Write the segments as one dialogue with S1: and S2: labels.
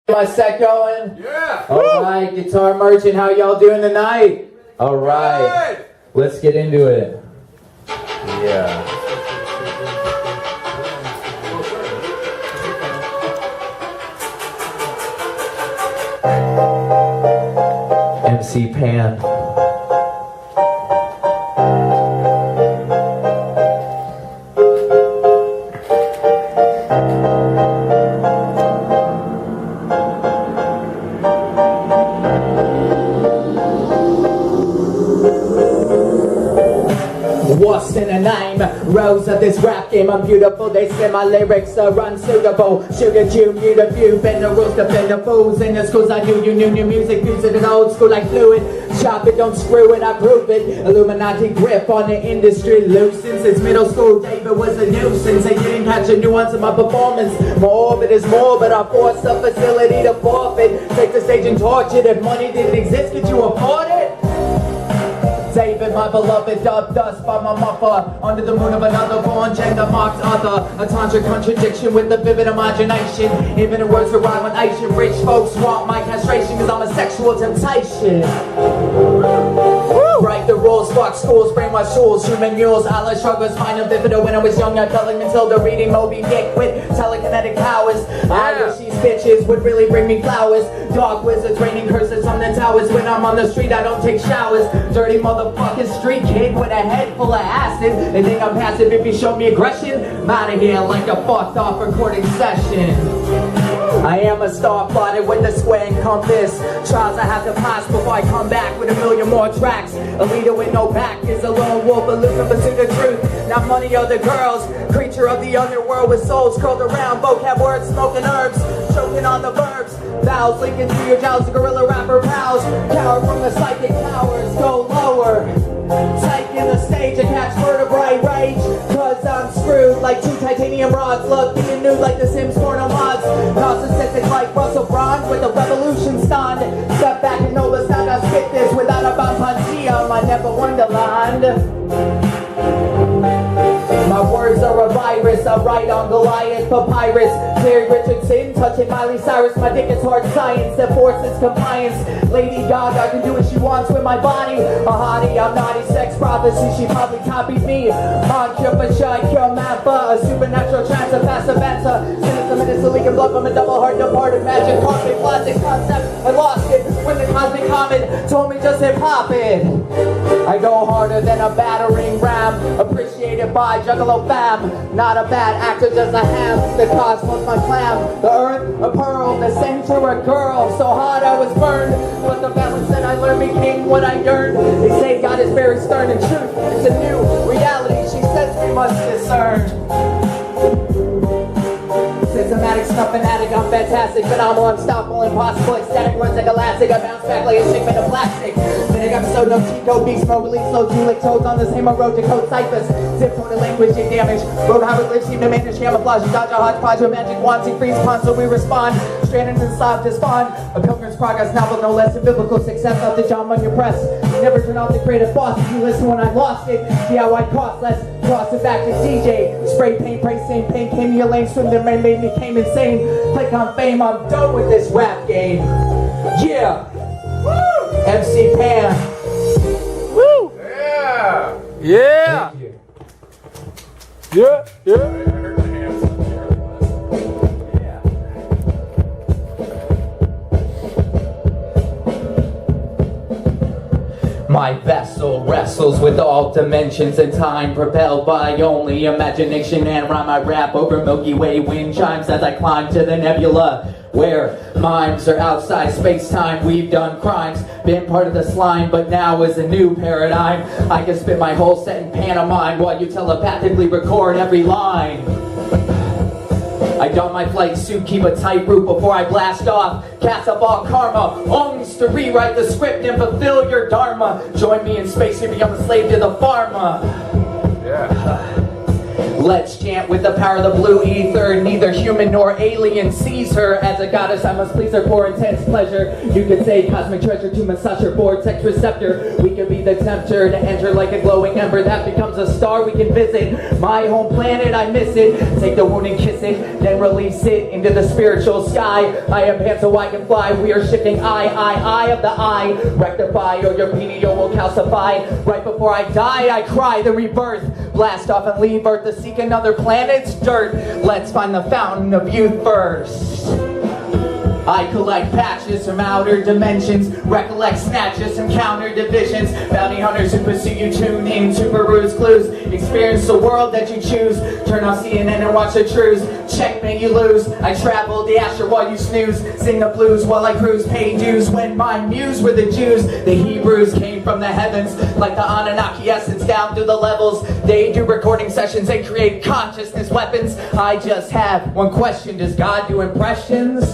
S1: My set going?
S2: Yeah!
S1: Alright, Guitar Merchant, how y'all doing tonight? Alright, let's get into it. Yeah. MC Pan. What's in a name? Rose of this rap game, I'm beautiful. They say my lyrics are unsuitable. Sugar Jew, mute a few, bend the rules, defend the fools. In the schools I knew you knew new music, use it in old school like fluid. Chop it, don't screw it, I prove it. Illuminati grip on the industry loosens. Since middle school, David was a nuisance. They didn't catch the nuance of my performance. More of it is more, but I forced the facility to forfeit. Take the stage and torch it. If money didn't exist, could you afford it? David, my beloved, dubbed us by my mother. Under the moon of another born, gender-marked other. A tantric contradiction with the vivid imagination. Even the words that rhyme on Asian. Rich folks want my castration cause I'm a sexual temptation. Break the rules, fuck schools, brainwash tools, human mules, Alice struggles, find a vivid. When I was young, I felt like Matilda reading Moby Dick with telekinetic powers. I wish these bitches would really bring me flowers. Dog wizards raining curses on the towers. When I'm on the street, I don't take showers. Dirty motherfucking street kid with a head full of acid. They think I'm passive if you show me aggression. I'm out of here like a fucked off recording session. I am a star plotted with a square and compass. Trials I have to pass before I come back with a million more tracks. A leader with no back is a lone wolf, aloof in pursuit of truth. Not money or the girls. Creature of the underworld with souls curled around. Vocab words, smoking herbs, choking on the verbs. Vowels linking through your jowls, gorilla rapper pals. Coward from the psychic powers, go lower. Taking the stage and catch vertebrae rage. Cause I'm screwed like two titanium rods. Love being nude like the Sims porno mods. Narcissistic like Russell Brand with the revolution stunned. Step back and know the sound. I spit this without a Bampantia, my never wonderland. My words are a virus, I write on Goliath papyrus. Terry Richardson, touching Miley Cyrus. My dick is hard science that forces compliance. Lady Gaga can do what she wants with my body. A hottie, I'm naughty, sex prophecy. She probably copied me. On Cupid, Shy, Cure, Mappa. A supernatural trance, a fast adventure. Sinister, minister, leaking blood from a double heart, departed magic. Carpet, plastic concept, I lost it. When the cosmic comet told me just hip hop it. I go harder than a battering ram. Appreciated by Juggalo fam. Not a bad actor, just a ham. The cosmos, my clam. The earth, a pearl. The center, a girl. So hot I was burned. But the balance that I learned became what I yearned. They say God is very stern in truth. It's a new reality she says we must discern. Systematic, stuff fanatic, I'm fantastic, phenomenal, unstoppable, impossible, ecstatic, runs like elastic, I bounce back like a shipment of plastic. Minute episode, no cheat code, beast mode, release slow, two lick toads on the same road to code ciphers. Zip code to language and damage. Road highway lives seem to manage camouflage, dodge a hodgepodge of magic wands, he freeze pawns, so we respond. Stranded and soft to spawn. A pilgrim's progress novel, no less than biblical success off the John Bunyan press. Never turn off the creative boss if you listen when I lost it. See how I cost less, cross it back to DJ. Spray paint, pray same pain, came to your lane, swim the rain, made me came insane. Click on fame, I'm done with this rap game. Yeah! Woo! MC Pan.
S2: Woo! Yeah!
S3: Yeah! Yeah! Yeah!
S1: My vessel wrestles with all dimensions and time, propelled by only imagination and rhyme. I rap over Milky Way wind chimes as I climb to the nebula, where mimes are outside space-time. We've done crimes, been part of the slime, but now is a new paradigm. I can spit my whole set in pantomime while you telepathically record every line. I don my flight suit, keep a tight route before I blast off. Cast up all karma, owns to rewrite the script and fulfill your dharma. Join me in space, you become a slave to the pharma.
S2: Yeah.
S1: Let's chant with the power of the blue ether. Neither human nor alien sees her as a goddess. I must please her for intense pleasure. You could say cosmic treasure to massage her vortex receptor. We could be the tempter to enter like a glowing ember that becomes a star we can visit. My home planet, I miss it. Take the wound and kiss it, then release it into the spiritual sky. I am pants so I can fly. We are shifting eye of the eye. Rectify or your pineal will calcify. Right before I die, I cry the rebirth. Blast off and leave Earth to seek another planet's dirt. Let's find the fountain of youth first. I collect patches from outer dimensions, recollect snatches from counter divisions. Bounty hunters who pursue you tune in to peruse clues. Experience the world that you choose. Turn off CNN and watch the truths. Checkmate, you lose. I travel the astral while you snooze. Sing the blues while I cruise. Pay dues when my muse were the Jews. The Hebrews came from the heavens like the Anunnaki essence down through the levels. They do recording sessions and create consciousness weapons. I just have one question. Does God do impressions?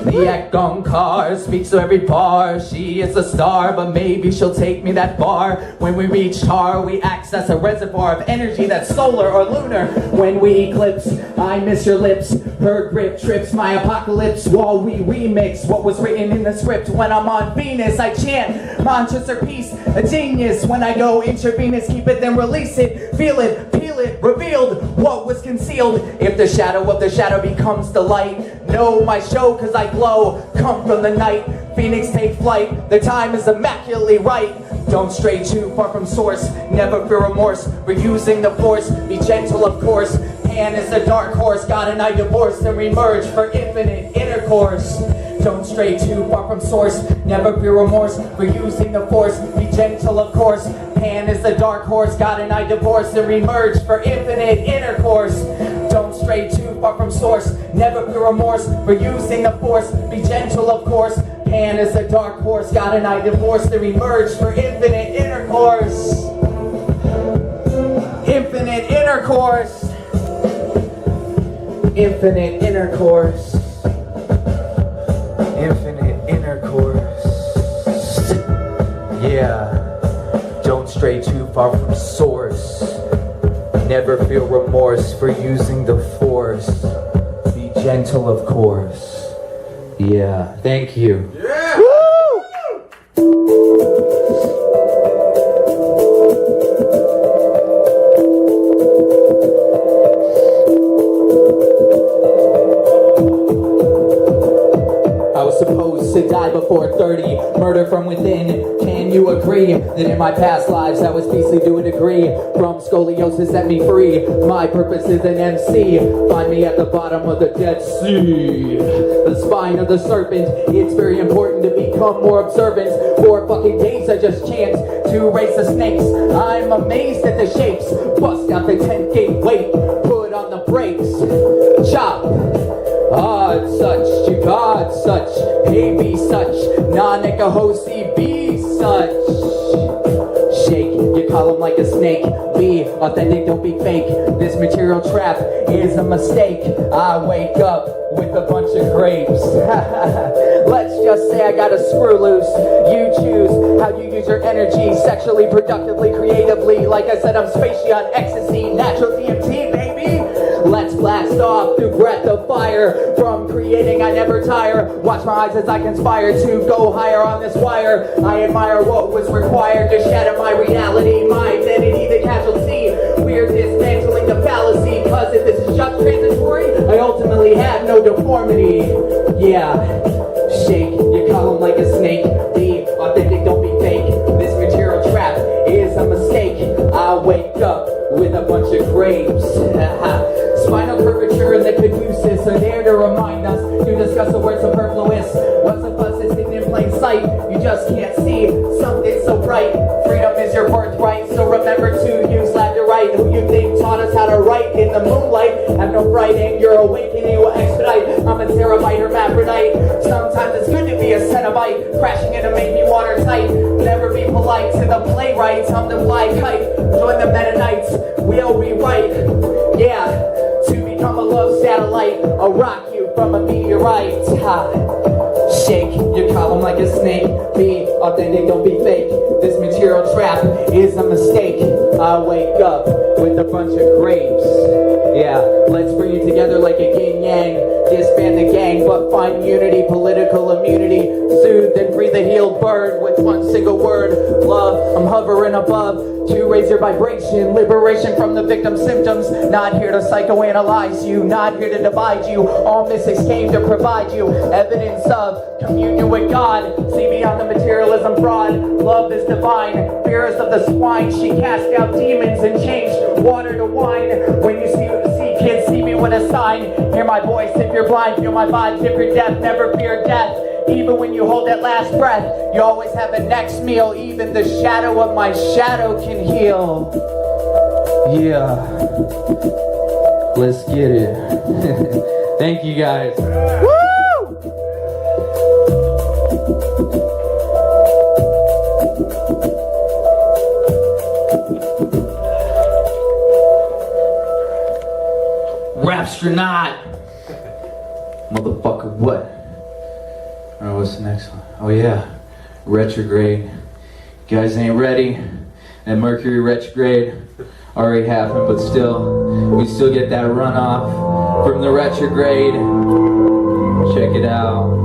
S1: The Ekong car speaks to every bar. She is a star, but maybe she'll take me that far. When we reach tar, we access a reservoir of energy that's solar or lunar. When we eclipse, I miss your lips. Her grip trips my apocalypse while we remix what was written in the script. When I'm on Venus, I chant mantras or peace. A genius when I go intravenous. Keep it, then release it. Feel it, peel it, revealed what was concealed. If the shadow of the shadow becomes the light, know my show cause I glow. Come from the night, Phoenix take flight. The time is immaculately right. Don't stray too far from source. Never fear remorse. We're using the force. Be gentle, of course. Pan is a dark horse. God and I divorce and remerge for infinite intercourse. Don't stray too far from source. Never fear remorse. We're using the force. Be gentle, of course. Pan is the dark horse. God and I divorce and remerge for infinite intercourse. Don't stray too far from source. Never fear remorse. We're using the force. Be gentle, of course. Pan is a dark horse. God and I divorce and remerge for infinite intercourse. Infinite intercourse. Infinite intercourse. Infinite intercourse. Yeah. Don't stray too far from source. Never feel remorse for using the force. Be gentle, of course. Yeah. Thank you.
S2: Yeah.
S1: Woo! Supposed to die before 30, murder from within. Can you agree that in my past lives I was beastly to a degree? From scoliosis set me free. My purpose is an MC. Find me at the bottom of the Dead Sea. The spine of the serpent. It's very important to become more observant. 4 fucking days I just chant to race the snakes. I'm amazed at the shapes. Bust out the 10-gate weight. Put on the brakes. Chop. Odd such, to God such, hey be such, Nanika hosi be such. Shake your column like a snake, be authentic, don't be fake. This material trap is a mistake. I wake up with a bunch of grapes. Let's just say I got a screw loose. You choose how you use your energy, sexually, productively, creatively. Like I said, I'm spacey on ecstasy, natural DMT, baby. Let's blast off through breath of fire. From creating, I never tire. Watch my eyes as I conspire to go higher on this wire. I admire what was required to shatter my reality, my identity, the casualty. We're dismantling the fallacy, cause if this is just transitory, I ultimately have no deformity. Yeah, shake your column like a snake. Be authentic, don't be fake. This material trap is a mistake. I wake up with a bunch of grapes. Spinal curvature and the caduceus are there to remind us to discuss the word superfluous. What's the fuss is hidden in plain sight? You just can't see something so bright. Freedom is your birthright, so remember to use labyrite. Who you think taught us how to write in the moonlight? Have no fright and your awakening will expedite. I'm a terabyte hermaphrodite. Sometimes it's good to be a cenobite, crashing in to make me watertight. Never be polite to the playwrights. I'm the fly kite. Join the Mennonites. We'll rewrite. Yeah. To become a love satellite, I'll rock you from a meteorite. Ha. Shake your column like a snake. Be authentic, don't be fake. This material trap is a mistake. I wake up with a bunch of grapes. Yeah, let's bring it together like a yin-yang. Disband the gang, but find unity, political immunity. Soothe and breathe a healed bird with one single word. Love, I'm hovering above to raise your vibration. Liberation from the victim's symptoms. Not here to psychoanalyze you, not here to divide you. All mystics came to provide you evidence of communion with God. See beyond the materialism fraud. Love is divine. Fearless of the swine. She cast out demons and changed water to wine. When you see kids, see me with a sign. Hear my voice if you're blind. Feel my vibes if you're deaf. Never fear death. Even when you hold that last breath, you always have a next meal. Even the shadow of my shadow can heal. Yeah. Let's get it. Thank you guys. Woo! Rapstronaut. Motherfucker, what? Alright, what's the next one? Oh yeah, Retrograde. You guys ain't ready. That Mercury retrograde already happened, but still, we still get that runoff from the retrograde. Check it out.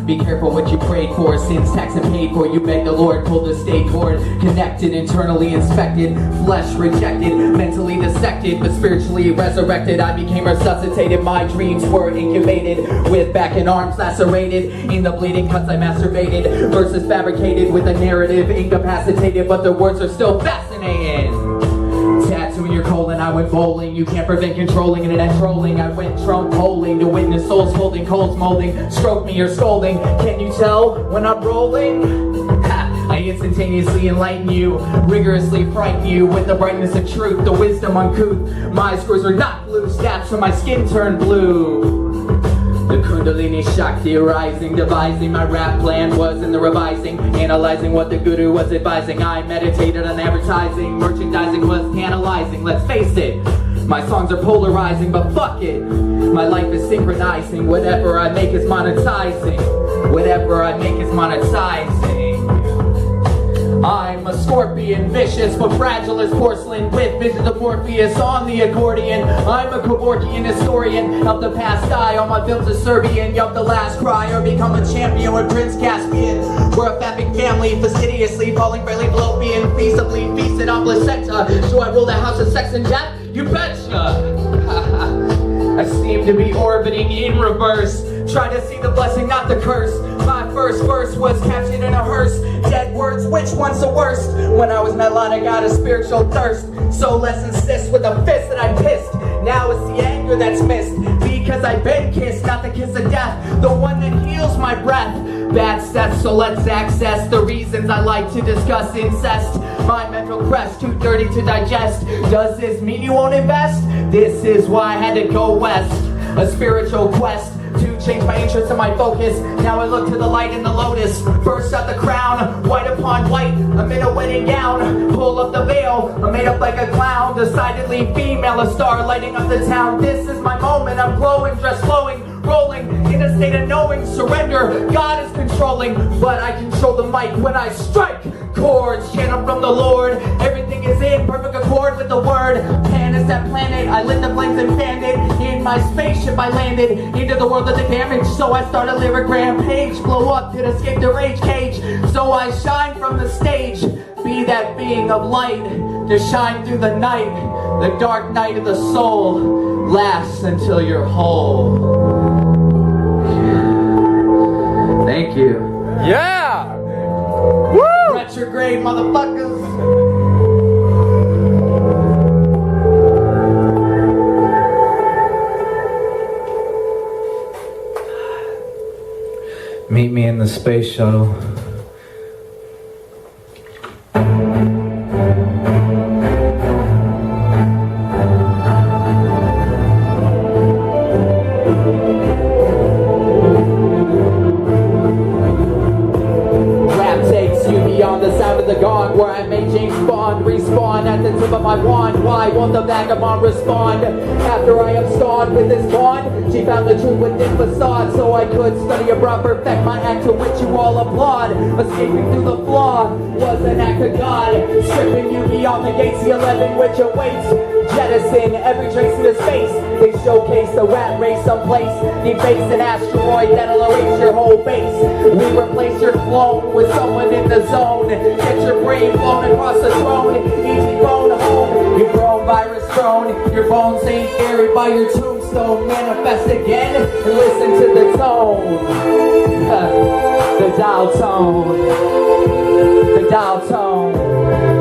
S1: Be careful what you prayed for, sins taxed and paid for. You beg the Lord, pull the stay cord. Connected, internally inspected, flesh rejected, mentally dissected, but spiritually resurrected. I became resuscitated, my dreams were incubated, with back and arms lacerated. In the bleeding cuts I masturbated, verses fabricated with a narrative, incapacitated, but the words are still fascinating. Tattooing your colon, I went bowling. You can't prevent controlling internet trolling. I went Trump polling to witness souls folding, colds molding. Stroke me or scolding. Can you tell when I'm rolling? Ha, I instantaneously enlighten you, rigorously frighten you with the brightness of truth, the wisdom uncouth. My screws are not blue, stabs so my skin turned blue. The Kundalini Shakti rising, devising my rap plan was in the revising, analyzing what the guru was advising. I meditated on advertising, merchandising was analyzing. Let's face it, my songs are polarizing, but fuck it, my life is synchronizing. Whatever I make is monetizing. Whatever I make is monetizing. I'm a scorpion, vicious but fragile as porcelain, with visions of Morpheus on the accordion. I'm a Kevorkian historian of the past eye. All my films are Serbian, yup, the last cry, or become a champion with Prince Caspian. We're a fabric family, fastidiously falling fairly fallopian, feasibly feasted on placenta. So I rule the house of sex and death? You betcha! I seem to be orbiting in reverse, trying to see the blessing, not the curse. My first verse was captured in a hearse. Dead words, which one's the worst? When I was not I got a spiritual thirst. So let's insist with a fist that I pissed. Now it's the anger that's missed, because I've been kissed, not the kiss of death, the one that heals my breath. Bad sets, so let's access the reasons I like to discuss incest. My mental quest, too dirty to digest. Does this mean you won't invest? This is why I had to go west. A spiritual quest to change my interest and my focus. Now I look to the light in the lotus. Burst out the crown, white upon white. I'm in a wedding gown. Pull up the veil, I'm made up like a clown. Decidedly female, a star lighting up the town. This is my moment, I'm glowing, dress flowing, rolling in a state of knowing. Surrender, God is controlling, but I control the mic when I strike chords. Channel from the Lord, everything is in perfect accord with the word. Pan is that planet, I lit the flames and fanned it. In my spaceship I landed into the world of the damage. So I start a lyric rampage, blow up to escape the rage cage. So I shine from the stage, be that being of light to shine through the night. The dark night of the soul lasts until you're whole. Thank you.
S2: Yeah! Woo!
S1: Retrograde, motherfuckers. Meet me in the space shuttle. bond with this bond. She found the truth within facade, so I could study abroad, perfect my act to which you all applaud. Escaping through the flaw was an act of God, stripping you beyond the gates, the 11 which awaits. Jettison every trace into space. They showcase the rat race someplace. Deface an asteroid that'll erase your whole base. We replace your clone with someone in the zone. Get your brain blown across the throne. Easy bone home. Your grown virus thrown. Your bones ain't buried by your tombstone. Manifest again and listen to the tone. The dial tone. The dial tone.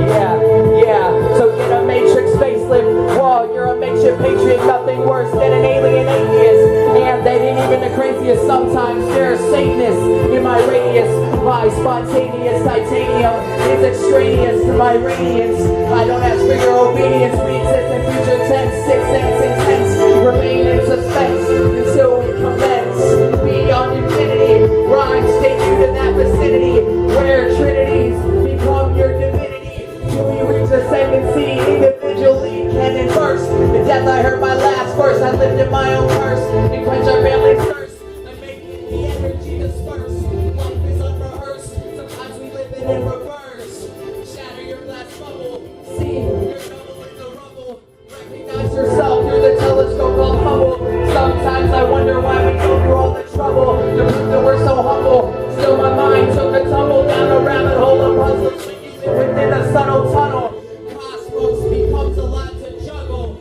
S1: Yeah. So get a matrix facelift. Whoa, you're a makeshift patriot. Nothing worse than an alien atheist. And they ain't even the craziest. Sometimes there are Satanists in my radius. My spontaneous titanium is extraneous to my radiance. I don't ask for your obedience. We exist in future tense. 6 cents intense. Remain in suspense until we commence. Beyond infinity. Rhymes take you to that vicinity where trinities become your divinity. Till you reach ascendancy individually can inverse. The death I heard my last verse. I lived in my own curse and quench our family's thirst. I'm making the energy disperse. Life is unrehearsed. Sometimes we live it in reverse. Shatter your glass bubble. See your double in the rubble. Recognize yourself through the telescope called Hubble. Sometimes I wonder why we go through all the trouble to prove that we're so humble. Still my mind took a tumble down a rabbit hole of puzzles. Within a subtle tunnel, cosmos becomes a lot to juggle.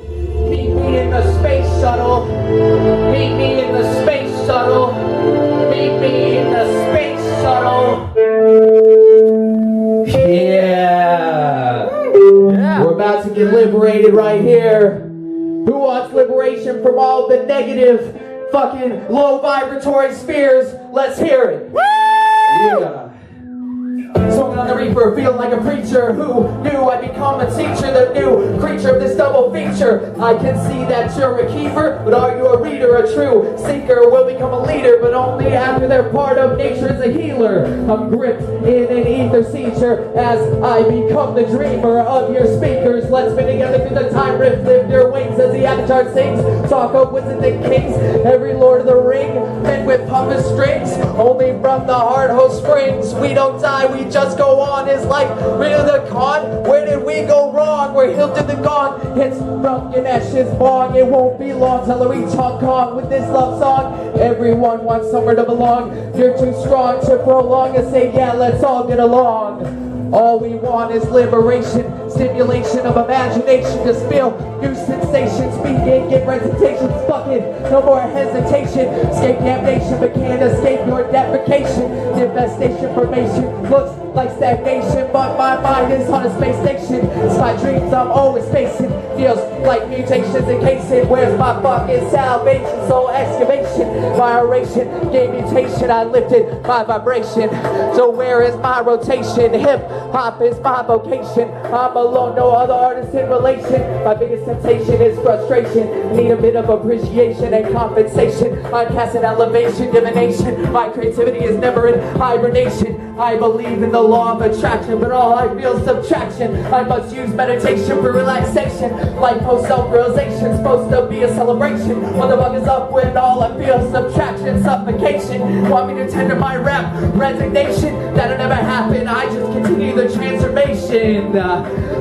S1: Meet me in the space shuttle. Meet me in the space shuttle. Meet me in the space shuttle. Yeah. We're about to get liberated right here. Who wants liberation from all the negative, fucking low vibratory spheres? Let's hear it. Yeah. Smoking on the reaper, feeling like a preacher. Who knew I'd become a teacher? The new creature of this double feature. I can see that you're a keeper, but are you a reader? A true seeker will become a leader, but only after they're part of nature as a healer. I'm gripped in an ether seizure as I become the dreamer of your speakers. Let's spin together through the time rift, lift your wings as the avatar sings. Talk of wizards and kings, every Lord of the Ring, men with puppet strings. Only from the heart host springs. We don't die, we just go on. Is life real the con? Where did we go wrong? We're healed to the gone. It's from Ganesh's bong. It won't be long till I reach Hong Kong with this love song. Everyone wants somewhere to belong. You're too strong to prolong and say, yeah, let's all get along. All we want is liberation, stimulation of imagination, just feel new sensations, begin, get recitations, fuck it, no more hesitation, escape damnation, but can't escape your deprecation, devastation, formation, looks like stagnation, but my mind is on a space station, it's my dreams I'm always facing, feels like mutations encasing, where's my fucking salvation, soul excavation, my oration, gave mutation, I lifted my vibration, so where is my rotation, hip hop is my vocation, I'm alone, no other artist in relation, my biggest temptation is frustration, need a bit of appreciation and compensation, I'm casting elevation, divination, my creativity is never in hibernation, I believe in the law of attraction, but all I feel is subtraction, I must use meditation for relaxation, like post self-realization, supposed to be a celebration, what the fuck is up when all I feel is subtraction, suffocation, want me to tender my rap, resignation, that'll never happen, I just continue the transformation,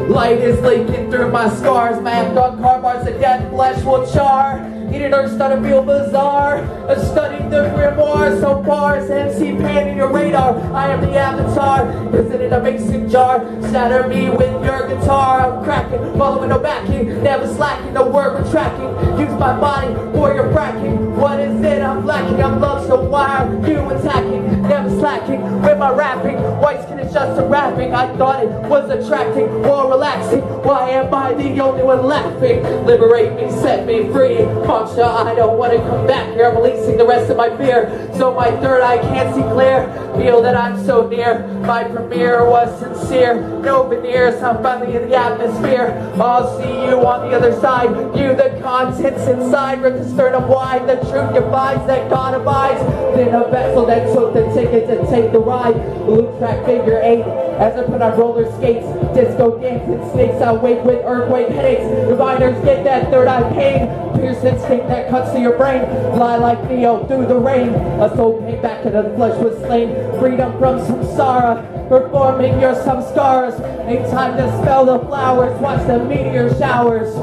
S1: light is leaking through my scars, my act on car bars of death, flesh will char, eating earth started to feel bizarre, studying the grimoire, so far as MC pan in your radar, I am the avatar, is it in a mason jar, shatter me with your guitar, I'm cracking, following no backing, never slacking, no word retracting, use my body for your fracking, what is it I'm lacking, I'm loved, so why are you attacking, never slacking, with my rapping, white skin is just a rapping, I thought it was attracting, more relaxing, why am I the only one laughing, liberate me, set me free, monster, I don't want to come back here, I'm releasing the rest of my fear, so my third eye can't see clear, feel that I'm so near, my premiere was sincere, no veneers, I'm finally in the atmosphere, I'll see you on the other side, view the contents inside, rip the sternum wide, the truth divides that God abides, then a vessel that took the ticket to take the ride, blue track figure 8, as I put on roller skates, disco dancing snakes, I wake with earthquake headaches, diviners get that third eye pain, fierce instinct that cuts to your brain. Fly like Neo through the rain. A soul came back and the flesh was slain. Freedom from samsara, performing your samskaras. Ain't time to spell the flowers, watch the meteor showers.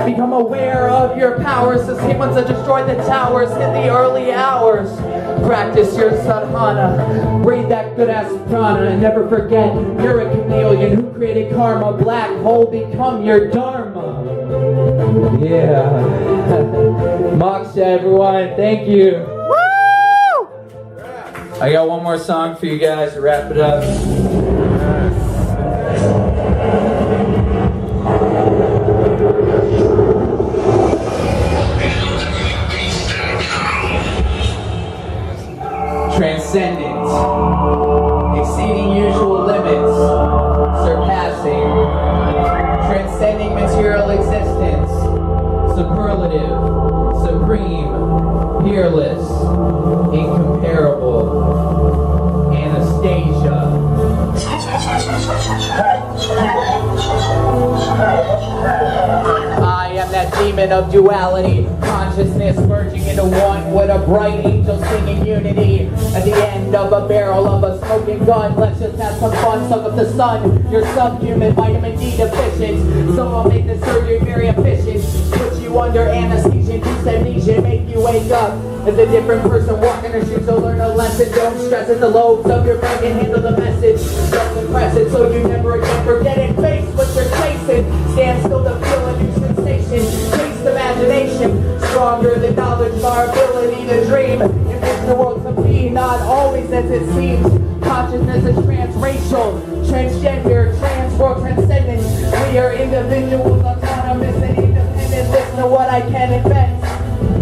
S1: Become aware of your powers. The same ones that destroyed the towers in the early hours. Practice your sadhana, breathe that good ass prana, and never forget you're a chameleon who created karma. Black hole become your dharma. Yeah. Moksha, everyone, thank you. Woo! I got one more song for you guys to wrap it up. Transcendence, exceeding usual limits, surpassing, transcending material existence, superlative, supreme, peerless, incomparable, Anastasia. I am that demon of duality, consciousness merging into one with a bright angel singing unity. At the end of a barrel of a smoking gun, let's just have some fun, suck up the sun. You're subhuman, vitamin D deficient, so I'll make the surgery very efficient. Put you under anesthesia, induce amnesia, make you wake up as a different person, walk in her shoes, so learn a lesson. Don't stress it, the lobes of your brain can handle the message. Don't suppress it, so you never again forget it. Face what you're chasing, stand still to feel a new sensation. Taste imagination, stronger than knowledge, our ability to dream. Envision the world to be, not always as it seems. Consciousness is transracial, transgender, trans-world transcendence. We are individuals, autonomous and independent. Listen to what I can invent.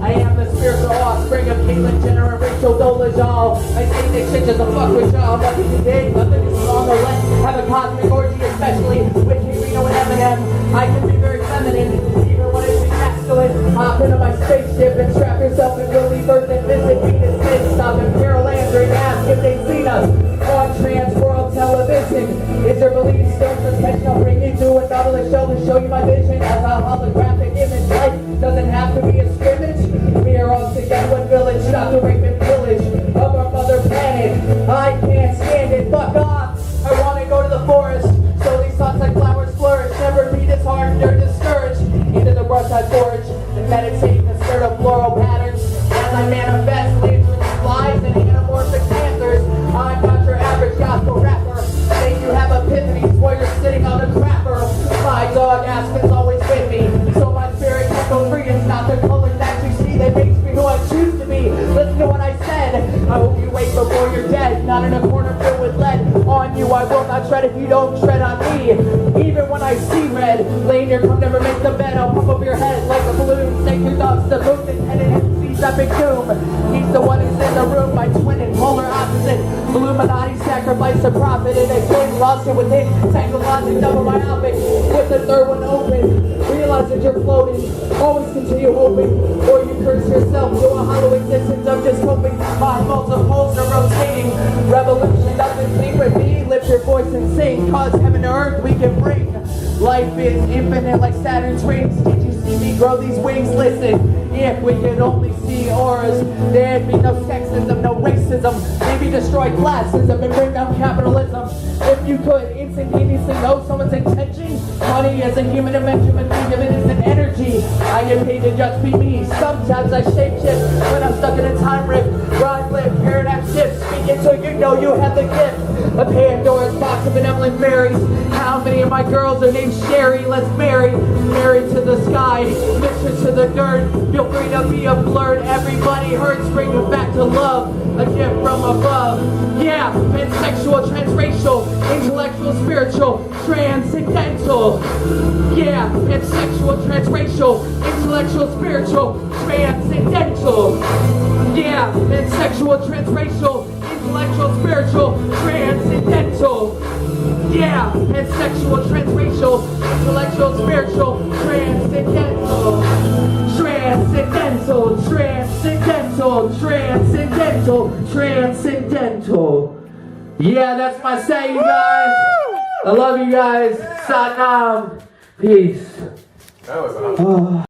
S1: I am the spiritual offspring of Killin, Jenner, and Rachel Dolezal. I say this shit just to fuck with y'all. Nothing is big, nothing is wrong, or let's have a cosmic orgy, especially with K-rino and Eminem. I can be very feminine, even when it's masculine. Hop into my spaceship and strap yourself in Willie Birth and visit Venus Mid. Stop in Carol Landry and ask if they've seen us on Trans World Television. Is your belief still suspension? I'll bring you to another show to show you my vision as a holographic image. Life doesn't have to be a scrimmage. We are all together one village, not the rape and pillage of our mother planet. I can't stand it, fuck off. I want to go to the forest, so these thoughts like flowers flourish. Never be disheartened or discouraged. Into the brush I forage and meditate in the skirt of floral patterns. As I manifest lanterns, flies, and anamorphic panthers. I'm not your average gospel rapper. Make you have epiphanies while you're sitting on a crapper. My dog Aspen's always with me, so my spirit can go free. It's not the color that you see that makes me who I choose to be. Listen to what I said. I hope you wake before you're dead, not in a corner filled with lead. On you I will not tread if you don't tread on me. Even when I see red, lay in your cup, never make the bed. I'll pump up your head like a balloon. Take your dogs to boot and head in sees epic doom. He's the one who's in the room, my twin and polar opposite. Illuminati sacrifice a prophet in a twin lost it within. Tangled logic, double myopic. With the third one open, realize that you're floating. Always continue hoping, or you curse yourself to a hollow existence of just hoping. My multiples are rotating. Revolution doesn't sing with me. Lift your voice and sing, cause heaven to earth we can bring. Life is infinite like Saturn's rings. Did you see me grow these wings? Listen, if we could only see auras, there'd be no sexism, no racism. Maybe destroy classism and bring down capitalism. If you could instantaneously know someone's intention, money is a human invention, but think of it as an energy. I get paid to just be me. Sometimes I shapeshift when I'm stuck in a time rift. Rhyme live, paradigm shift. Speak it so you know you have the gift. A Pandora's box of benevolent fairies. How many of my girls are named Sherry? Let's marry. Married to the sky, mistress to the dirt. Feel free to be a flirt. Everybody hurts, bring it back to love. A gift from above. Yeah, pansexual, transracial, intellectual, spiritual, transcendental. Yeah, pansexual, transracial, intellectual, spiritual, transcendental. Yeah, pansexual, transracial, intellectual, spiritual, transcendental. Yeah, pansexual, transracial, intellectual, spiritual, transcendental. Transcendental, transcendental, transcendental, transcendental. Yeah, that's my say, you guys. I love you guys. Satnam. Peace.